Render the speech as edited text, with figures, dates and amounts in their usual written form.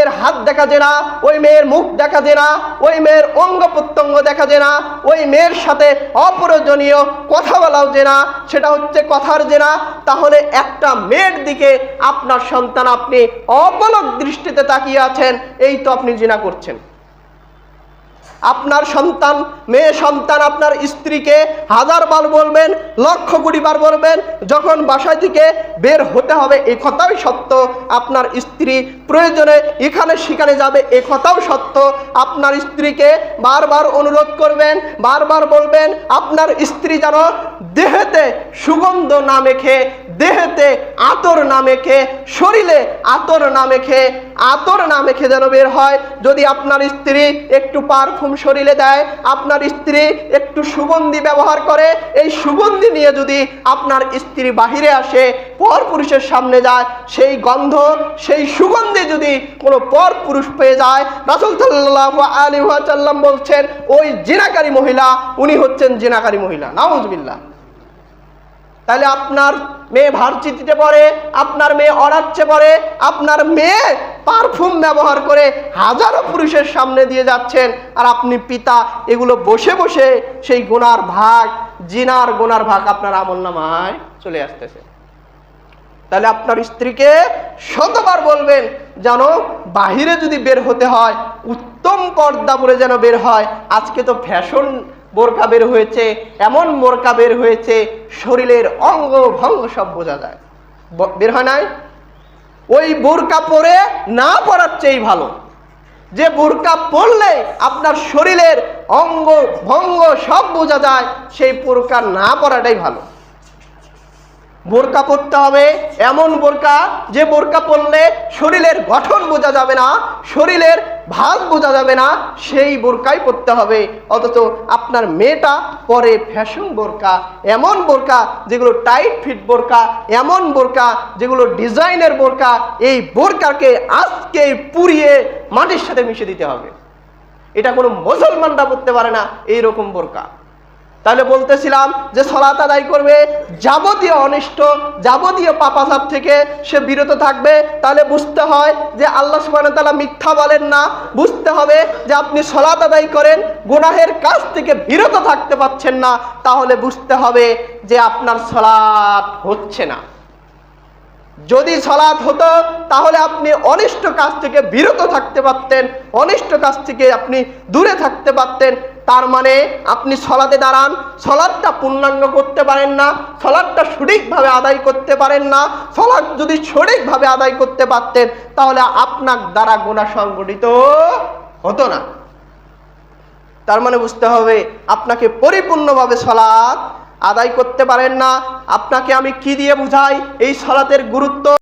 মেয়ের হাত দেখা যায় না, ওই মেয়ের মুখ দেখা যায় না, ওই মেয়ের অঙ্গ প্রত্যঙ্গ দেখা যায় না, ওই মেয়ের সাথে অপ্রয়োজনীয় কথা বলাও যায় না, সেটা হচ্ছে কথার জেনা, তাহলে একটা মেয়ের দিকে আপনার সন্তান আপনি অপলক দৃষ্টিতে তাকিয়ে আছেন, এই তো আপনি জিনা করছেন। আপনার সন্তান, মেয়ে সন্তান আপনার স্ত্রীকে 1000 বার বলবেন, লক্ষ কোটি বার বলবেন, যখন বাসায় থেকে বের হতে হবে এই কথাই সত্য। আপনার স্ত্রী প্রয়োজনে এখানে সেখানে যাবে এই কথাও সত্য। আপনার স্ত্রীকে বারবার অনুরোধ করবেন, বারবার বলবেন আপনার স্ত্রী যেন দেহেতে সুগন্ধ না মেখে, দেহেতে আতর না মেখে, শরীরে আতর না মেখে, আতর না মেখে যেন বের হয়। যদি আপনার স্ত্রী একটু পারফিউম শরীরে দেয়, আপনার স্ত্রী একটু সুগন্ধি ব্যবহার করে, এই সুগন্ধি নিয়ে যদি আপনার স্ত্রী বাহিরে আসে, পর পুরুষের সামনে যায়, সেই গন্ধ, সেই সুগন্ধি যদি কোনো পর পুরুষ পেয়ে যায়, রাসূল সাল্লাল্লাহু আলাইহি ওয়াসাল্লাম বলছেন ওই জিনাকারী মহিলা, উনি হচ্ছেন জিনাকারী মহিলা। নাউজুবিল্লাহ। তাহলে আপনার মেয়ে ভার্সিটিতে পড়ে, আপনার মেয়ে অরাচ্ছে পড়ে, আপনার মেয়ে পারফিউম ব্যবহার করে হাজারো পুরুষের সামনে দিয়ে যাচ্ছেন, আর আপনি পিতা এগুলো বসে বসে সেই গুনার ভাগ, জিনার গুনার ভাগ আপনার আমলনামায় চলে আসতেছে। তাহলে আপনার স্ত্রীকে শতবার বলবেন যেন বাহিরে যদি বের হতে হয় উত্তম পর্দা পরে যেন বের হয়। আজকে তো ফ্যাশন বোরকা বের হয়েছে, এমন বোরকা বের হয়েছে শরীরের অঙ্গ ভঙ্গ সব বোঝা যায়, বের হয় নাই? ওই বোরকা পরে না পরার চেয়ে ভালো। যে বোরকা পরলে আপনার শরীরের অঙ্গ ভঙ্গ সব বোঝা যায়, সেই বোরকা না পরাটাই ভালো। বোরকা পরতে হবে এমন বোরকা, যে বোরকা পরলে শরীরের গঠন বোঝা যাবে না, শরীরের ভাগ বোঝা যাবে না, সেই বোরকাই পরতে হবে। অথচ আপনার মেয়েটা পরে ফ্যাশন বোরকা, এমন বোরকা যেগুলো টাইট ফিট বোরকা, এমন বোরকা যেগুলো ডিজাইনের বোরকা। এই বোরকাকে আজকে পুড়িয়ে মাটির সাথে মিশে দিতে হবে। এটা কোনো মুসলমানরা পরতে পারে না এইরকম বোরকা। তাহলে বলতেছিলাম যে সালাত আদায় করবে, যাবতীয় অনিষ্ট, যাবতীয় পাপাচার থেকে সে বিরত থাকবে। তাহলে বুঝতে হয় যে আল্লাহ সুবহানাহু ওয়া তাআলা মিথ্যা বলেন না। বুঝতে হবে যে আপনি সালাত আদায় করেন, গুনাহের কাজ থেকে বিরত থাকতে পারছেন না, তাহলে বুঝতে হবে যে আপনার সালাত হচ্ছে না। যদি সালাত হতো তাহলে আপনি অনিষ্ট কাজ থেকে বিরত থাকতে পারতেন, অনিষ্ট কাজ থেকে আপনি দূরে থাকতে পারতেন। তার মানে আপনি সালাতে দাঁড়ান, সালাতটা পূর্ণাঙ্গ করতে পারেন না, সালাতটা সঠিকভাবে আদায় করতে পারেন না। সালাত যদি সঠিকভাবে আদায় করতে পারতেন তাহলে আপনার দ্বারা গুনাহ সংগঠিত হতো না। তার মানে বুঝতে হবে আপনাকে পরিপূর্ণভাবে সালাত আদায় করতে পারেন না। আপনাকে আমি কি দিয়ে বুঝাই এই সালাতের গুরুত্ব?